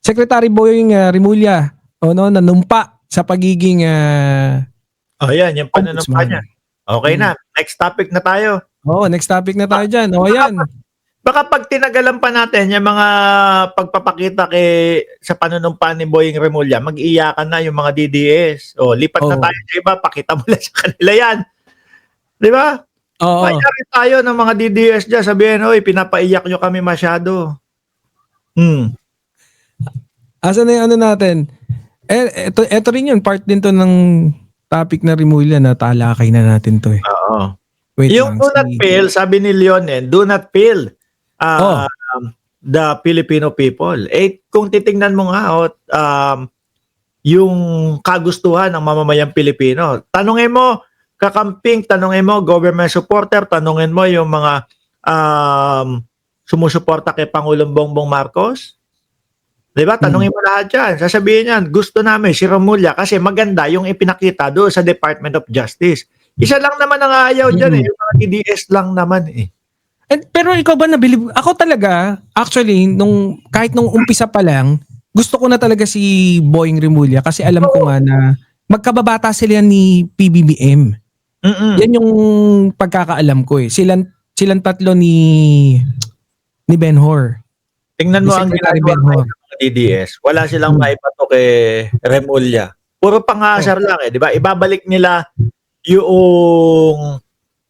Secretary Boying Rimulya nanumpa sa pagiging Yan, yung pananumpa ombudsman. niya. Okay na, next topic na tayo. Next topic na tayo dyan. Ayan. Baka pag tinagalan pa natin yung mga pagpapakita sa panunumpa ni Boying Rimulya, mag-iyakan na yung mga DDS. Lipat na tayo sa iba, pakita mo lang sa kanila yan. Di ba? Mayari tayo ng mga DDS dyan, sabihin, pinapaiyak nyo kami masyado. Asan na yung ano natin? Ito rin yun, part din to ng topic na Rimulya na talakay na natin to eh. Oo. Wait Yung lang, do not fail, sabi ni Leonel, do not fail the Filipino people. Kung titingnan mo nga, yung kagustuhan ng mamamayang Pilipino, tanungin mo, kakamping, tanungin mo, government supporter, tanungin mo yung mga sumusuporta kay Pangulong Bongbong Marcos. Diba? Tanungin mo lahat yan. Sasabihin yan, gusto namin si Rimulya kasi maganda yung ipinakita doon sa Department of Justice. Isa lang naman ang ayaw dyan yung mga DDS lang naman eh. Pero ikaw ba nabilib? Ako talaga, actually, kahit nung umpisa pa lang, gusto ko na talaga si Boying Rimulya kasi alam ko nga na magkababata sila ni PBBM. Yan yung pagkakaalam ko eh. Silang tatlo ni Benhur. Tingnan mo ang ginagawa ng mga DDS. Wala silang maipato kay Rimulya. Puro pangasar lang eh, di ba? Ibabalik nila yung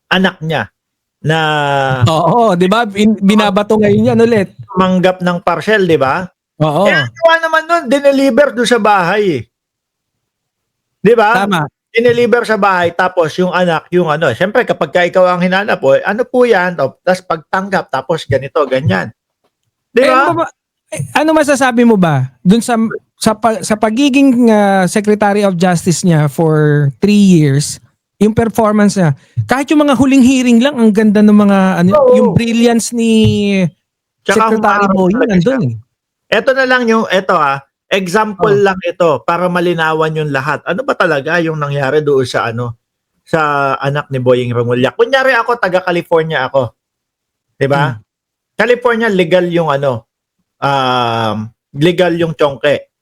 anak niya na di ba? Binabato ngayon yan ulit. Manggap ng parcel, di ba? Kaya naman nun, dineliver doon sa bahay. Di ba? Tama. Dineliver sa bahay, tapos yung anak, siyempre kapag ikaw ang hinanap, ano po yan? Tapos pagtanggap, tapos ganito, ganyan. Di ba? Ano masasabi mo ba dun sa pagiging Secretary of Justice niya for 3 years, yung performance niya, kahit yung mga huling hearing lang, ang ganda ng mga yung brilliance ni Secretary Boying nandun eh. Ito na lang example lang ito para malinawan yung lahat. Ano ba talaga yung nangyari doon sa sa anak ni Boying Rimulya? Kunyari ako, taga California ako. 'Di ba? California legal yung legal yung chongke.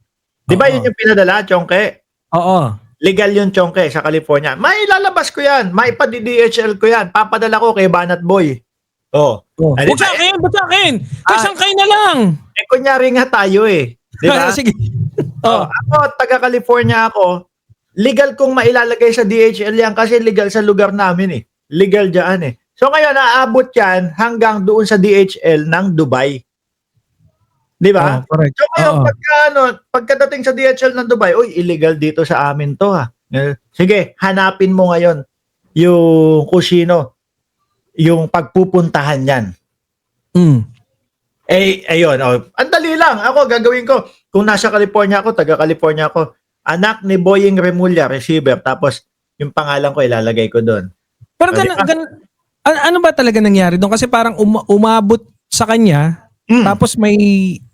'Di ba yun yung pinadala, chongke? Oo. Legal yung chongke sa California. May lalabas ko yan, may pa-DDHL ko yan, papadala ko kay Banat Boy. Ba't sa akin? Kasang kayo na lang. Kunyari nga tayo eh. Di ba? Sige. Ako, taga California ako, legal kong mailalagay sa DHL yan kasi legal sa lugar namin eh. Legal dyan eh. So ngayon, naaabot yan hanggang doon sa DHL ng Dubai. Di ba? Correct. So ngayon, pagkadating sa DHL ng Dubai, illegal dito sa amin to ha. Sige, hanapin mo ngayon yung kusino, yung pagpupuntahan yan. Ayun. Ang dali lang. Ako, gagawin ko. Kung nasa California ako, taga California ako, anak ni Boying Rimulya, receiver, tapos yung pangalan ko ilalagay ko doon. Pero ano ba talaga nangyari doon? Kasi parang umabot sa kanya, tapos may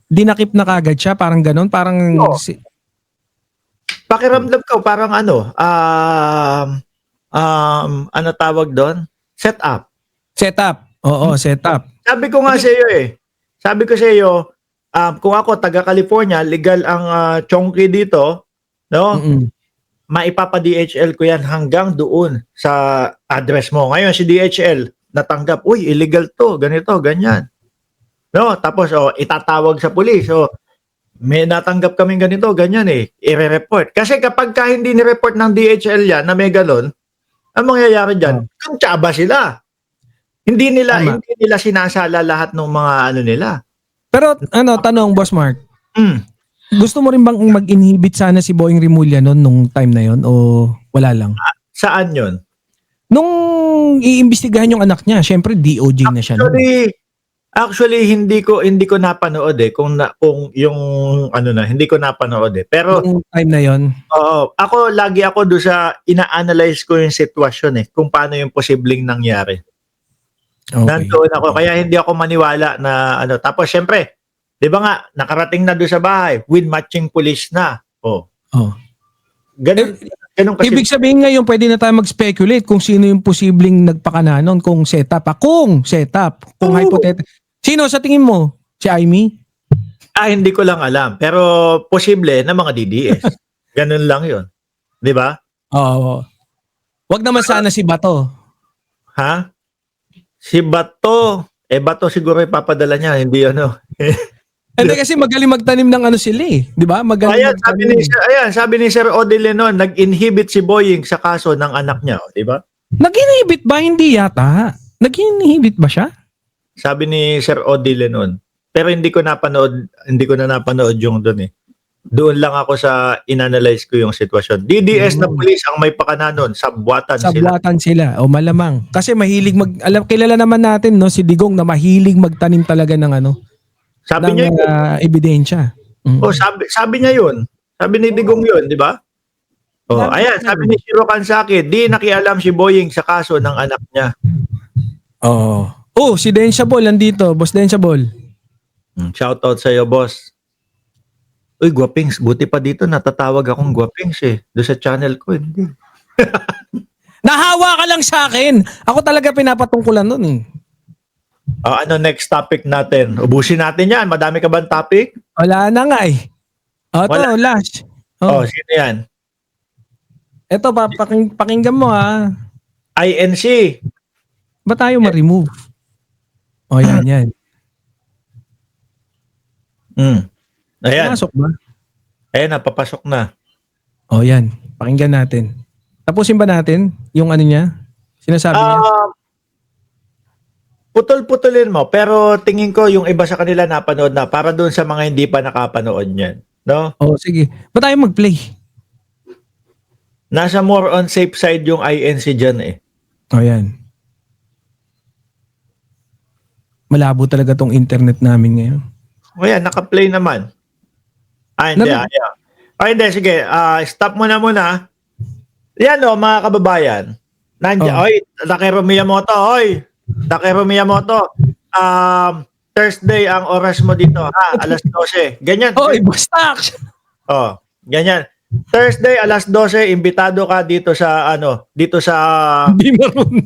dinakip na kagad siya, parang ganon, parang... Pakiramdam ko, parang ano tawag doon? Setup. Oo, setup. Sabi ko nga sa iyo Sabi ko sa iyo, kung ako taga California, legal ang chongki dito, no? Maipapa-DHL ko yan hanggang doon sa address mo. Ngayon si DHL natanggap, illegal to, ganito, ganyan. No, tapos itatawag sa pulis. May natanggap kaming ganito, ganyan i-report. Kasi kapag hindi ni-report ng DHL yan na may galon, ang mangyayari diyan, kung tsaba sila. Hindi nila sinasala lahat ng mga nila. Pero tanong Boss Mark. Gusto mo rin bang mag-inhibit sana si Boying Rimulya nung time na yon o wala lang? Saan yon? Nung iimbestigahan yung anak niya, syempre DOJ na siya. Actually hindi ko napanood kung yung hindi ko napanood Pero nung time na yon. Ako lagi ako do sa ina-analyze ko yung sitwasyon kung paano yung posibleng nangyari. Okay. Nandoon ako kaya hindi ako maniwala na tapos syempre 'di ba nga nakarating na doon sa bahay with matching police na. Ganun kasi. Ibig sabihin ngayon pwede na tayo mag-speculate kung sino yung posibleng nagpakananon kung setup. Kung hypothetical. Sino sa tingin mo? Si Amy? Hindi ko lang alam. Pero posible na mga DDS. Ganun lang yun. Di ba? Oo. Wag naman sana si Bato. Ha? Si Bato. Bato siguro ipapadala niya. Hindi ano. Hindi kasi magaling magtanim ng ano sila eh. Di ba? Magaling magtanim. Sabi ni Sir Odile noon, nag-inhibit si Boying sa kaso ng anak niya. Di ba? Nag-inhibit ba? Hindi yata. Nag-inhibit ba siya? Sabi ni Sir Odile noon. Pero hindi ko na napanood yung doon eh. Doon lang ako sa inanalyze ko yung sitwasyon. DDS na pulis ang may pakana noon, sabwatan sila. Sabwatan sila. O malamang. Kasi mahilig kilala naman natin no si Digong na mahilig magtanim talaga ng ano. Sabi niya yun. Ebidensya. Sabi niya yun. Sabi ni Digong yun, di ba? Ayan, sabi ni Shiro Kansaki, di nakialam si Boying sa kaso ng anak niya. Si Denshabol nandito. Boss Denshabol. Shoutout sa iyo, boss. Uy, Guapings, buti pa dito natatawag akong Guapings eh. Doon sa channel ko, hindi. Nahawa ka lang sa akin. Ako talaga pinapatungkulan nun eh. Ano next topic natin? Ubusin natin yan. Madami ka bang topic? Wala na nga eh. Wala. Last. Sino yan? Ito, pakinggan mo ha. INC. Ba tayo ma-remove? Yan. Ayan. Pumasok ba? Ayan, napapasok na. Yan. Pakinggan natin. Tapusin ba natin yung ano niya? Sinasabi niya? Putol-putulin mo. Pero tingin ko yung iba sa kanila napanood na para doon sa mga hindi pa nakapanood niyan. No? Sige. Ba tayo mag-play? Nasa more on safe side yung INC dyan eh. Yan. Malabo talaga tong internet namin ngayon. Ayan, naka-play naman. Hindi. Hindi, sige. Stop mo na muna. Yan mga kababayan. Oy, Takeru Miyamoto. Thursday ang oras mo dito, ha? Alas 12. Ganyan. Basta. Ganyan. Thursday, alas 12, imbitado ka dito sa, Hindi marunong.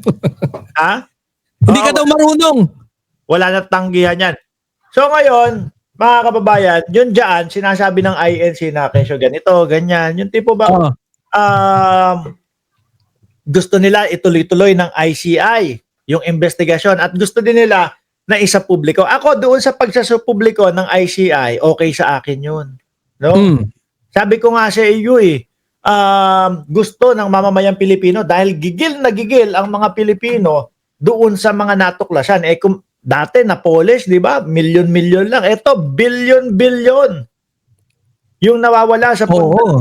Ha? Hindi ka daw marunong. Wala na tanggihan yan. So ngayon, mga kababayan, yun dyan, sinasabi ng INC na kesyo ganito, ganyan. Yung tipo ba, gusto nila ituloy-tuloy ng ICI, yung investigasyon, at gusto din nila na isa publiko. Ako, doon sa pagsasapubliko ng ICI, okay sa akin yun. No? Sabi ko nga sa iyo gusto ng mamamayang Pilipino dahil gigil na gigil ang mga Pilipino doon sa mga natuklasan. Kung dati na polish, di ba? Milyon-milyon lang. Ito, bilyon-bilyon yung nawawala sa Oo.